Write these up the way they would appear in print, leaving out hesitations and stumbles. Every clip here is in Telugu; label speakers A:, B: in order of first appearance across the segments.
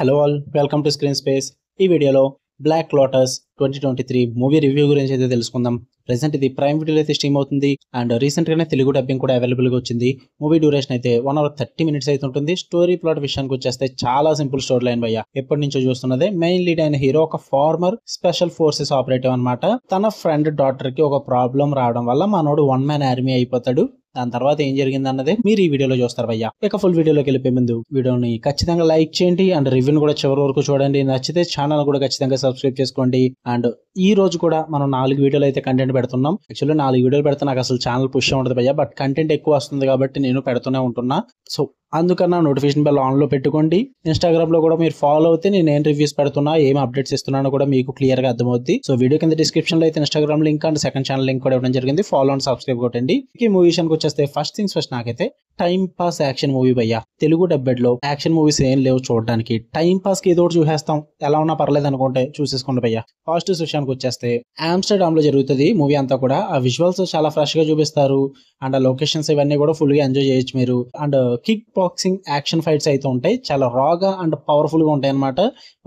A: Hello all, welcome to screen space. ఈ వీడియోలో బ్లాక్ లోటస్ 2023 మూవీ రివ్యూ గురించి అయితే తెలుసుకుందాం. ప్రెసెంట్ ఇది ప్రైమ్ వీడియోలో అయితే స్ట్రీమ్ అవుతుంది అండ్ రీసెంట్ గానే తెలుగు డబ్బింగ్ కూడా అవైలబుల్ గా వచ్చింది. మూవీ డ్యూరేషన్ అయితే 1 hour 30 minutes అయితే ఉంటుంది. స్టోరీ ప్లాట్ విషయానికి వచ్చేస్తే చాలా సింపుల్ స్టోరీ లైన్ భయ్య. ఎప్పటి నుంచో చూస్తున్నదే. మెయిన్ లీడ్ అయిన హీరో ఒక ఫార్మర్ స్పెషల్ ఫోర్సెస్ ఆపరేటివ్ అన్నమాట. తన ఫ్రెండ్ డాటర్ కి ఒక ప్రాబ్లం రావడం వల్ల మనోడు వన్ మ్యాన్ ఆర్మీ అయిపోతాడు. దాని తర్వాత ఏం జరిగింది అన్నదే మీరు ఈ వీడియోలో చూస్తారు భయ్య. ఇక ఫుల్ వీడియోలోకి వెళ్ళిపోయే ముందు వీడియోని ఖచ్చితంగా లైక్ చేయండి అండ్ రివ్యూని కూడా చివరి వరకు చూడండి. నచ్చితే ఛానల్ కూడా ఖచ్చితంగా సబ్స్క్రైబ్ చేసుకోండి. అండ్ ఈ రోజు కూడా మనం 4 వీడియోలు అయితే కంటెంట్ పెడుతున్నాం. యాక్చువల్లీ 4 వీడియోలు పెడితే నాకు అసలు ఛానల్ పుష్ ఉండదు భయ్య, బట్ కంటెంట్ ఎక్కువ వస్తుంది కాబట్టి నేను పెడుతూనే ఉంటున్నా. సో అందుకన్నా నోటిఫికేషన్ బెల్ ఆన్ లో పెట్టుకోండి. ఇన్స్టాగ్రామ్ లో కూడా మీరు ఫాలో అవుతే నేను ఏం రివ్యూస్ పెడుతున్నా, ఏం అప్డేట్స్ ఇస్తున్నానో కూడా మీకు క్లియర్ గా అర్థమవుద్ది. సో వీడియో కింద డిస్క్రిప్షన్ లో అయితే Instagram link and second channel link కూడా ఇవ్వడం జరిగింది. ఫాలో అండ్ సబ్స్క్రైబ్ కొట్టండి. ఈ మూవీ విషయానికి వచ్చేస్తే ఫస్ట్ థింగ్స్ ఫస్ట్, నాకైతే టైం పాస్ యాక్షన్ మూవీ భయ్య. తెలుగు డబ్బెడ్ లో యాక్షన్ మూవీస్ ఏం లేవు చూడడానికి. టైం పాస్ కి ఏదో ఒకటి చూసేస్తాం, ఎలా ఉన్నా పర్లేదు అనుకుంటే చూసేసుకోండి భయ్య. పాజిటివ్ విషయానికి వచ్చేస్తే ఆమ్స్టర్డామ్ లో జరుగుతుంది మూవీ అంతా కూడా. ఆ విజువల్స్ చాలా ఫ్రెష్ గా చూపిస్తారు అండ్ ఆ లొకేషన్స్ ఇవన్నీ కూడా ఫుల్ గా ఎంజాయ్ చేయొచ్చు మీరు. And kick boxing action fights అయితే ఉంటాయి, చాలా రాగా అండ్ పవర్ఫుల్ గా ఉంటాయి అనమాట.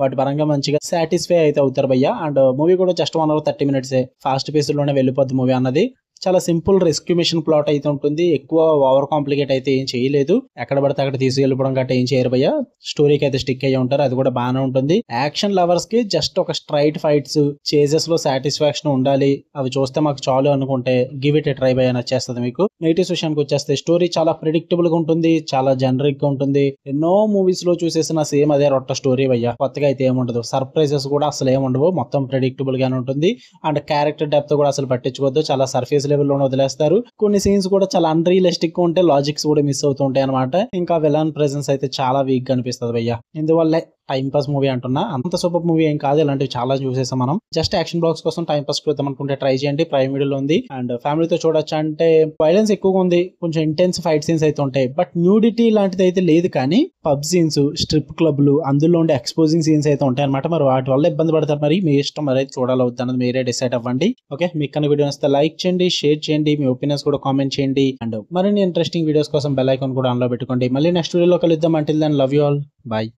A: వాటి పరంగా మంచిగా సాటిస్ఫై అయితే అవుతారు భయ్య. అండ్ మూవీ కూడా just 1 hour 30 minutes fast pace లోనే వెళ్ళిపోద్ది మూవీ అన్నది. చాలా సింపుల్ రెస్క్యూ మిషన్ ప్లాట్ అయితే ఉంటుంది. ఎక్కువ ఓవర్ కాంప్లికేట్ అయితే ఏం చేయలేదు. ఎక్కడ పడితే అక్కడ తీసుకెళ్ళిపోవడం గట్రా ఏం చేయరు భయ్య. స్టోరీకి అయితే స్టిక్ అయ్యి ఉంటారు, అది కూడా బాగానే ఉంటుంది. యాక్షన్ లవర్స్ కి జస్ట్ ఒక స్ట్రైట్ ఫైట్స్ చేజెస్ లో సాటిస్ఫాక్షన్ ఉండాలి, అవి చూస్తే మాకు చాలు అనుకుంటే గివ్ ఇట్ ఎ ట్రై భయ్య, నచ్చేస్తుంది మీకు. నెగిటివ్స్ విషయానికి వచ్చేస్తే స్టోరీ చాలా ప్రిడిక్టబుల్ గా ఉంటుంది, చాలా జనరిక్ గా ఉంటుంది. ఎన్నో మూవీస్ లో చూసేసిన సేమ్ అదే రొట్ట స్టోరీ భయ్య. కొత్తగా అయితే ఏముండదు, సర్ప్రైజెస్ కూడా అసలు ఏముండవు, మొత్తం ప్రిడిక్టబుల్ గానే ఉంటుంది. అండ్ క్యారెక్టర్ డెప్త్ కూడా అసలు పట్టించుకోవద్దు, చాలా సర్ఫేస్ లెవెల్లోనే వదిలేస్తారు. కొన్ని సీన్స్ కూడా చాలా అన్రియలిస్టిక్ గా ఉంటే లాజిక్స్ కూడా మిస్ అవుతూ ఉంటాయి అనమాట. ఇంకా విలన్ ప్రెసెన్స్ అయితే చాలా వీక్ గా అనిపిస్తుంది భయ్య. ఇందువల్లే టైం పాస్ మూవీ అంటున్నా. అంత సూపర్ మూవీ ఏం కాదు, ఇలాంటివి చాలా చూసేసాం మనం. జస్ట్ యాక్షన్ బ్లాగ్స్ కోసం టైం పాస్ చూద్దాం అనుకుంటే ట్రై చేయండి. ప్రైమ్ వీడియోలో ఉంది అండ్ ఫ్యామిలీతో చూడొచ్చు. అంటే వైలెన్స్ ఎక్కువగా ఉంది, కొంచెం ఇంటెన్స్ ఫైట్ సీన్స్ అయితే ఉంటాయి, బట్ న్యూడిటీ లాంటిది అయితే లేదు. కానీ పబ్ సీన్స్, స్ట్రిప్ క్లబ్లు, అందులో ఉండే ఎక్స్పోజింగ్ సీన్స్ అయితే ఉంటాయి అనమాట. మరి వాటి వల్ల ఇబ్బంది పడతారు, మరి మీ ఇష్టం, మరి అయితే చూడాలి వద్దు అన్నది మీరే డిసైడ్ అవ్వండి. ఓకే, మీకు కన్నా వీడియో వస్తే లైక్ చేయండి, షేర్ చేయండి, మీ ఒపీనియన్స్ కూడా కామెంట్ చేయండి. అండ్ మరిన్ని ఇంట్రెస్టింగ్ వీడియోస్ కోసం బెల్ ఐకాన్ కూడా ఆన్ లో పెట్టుకోండి. మళ్ళీ నెక్స్ట్ వీడియోలో కలుద్దాం. Until then love you all, bye.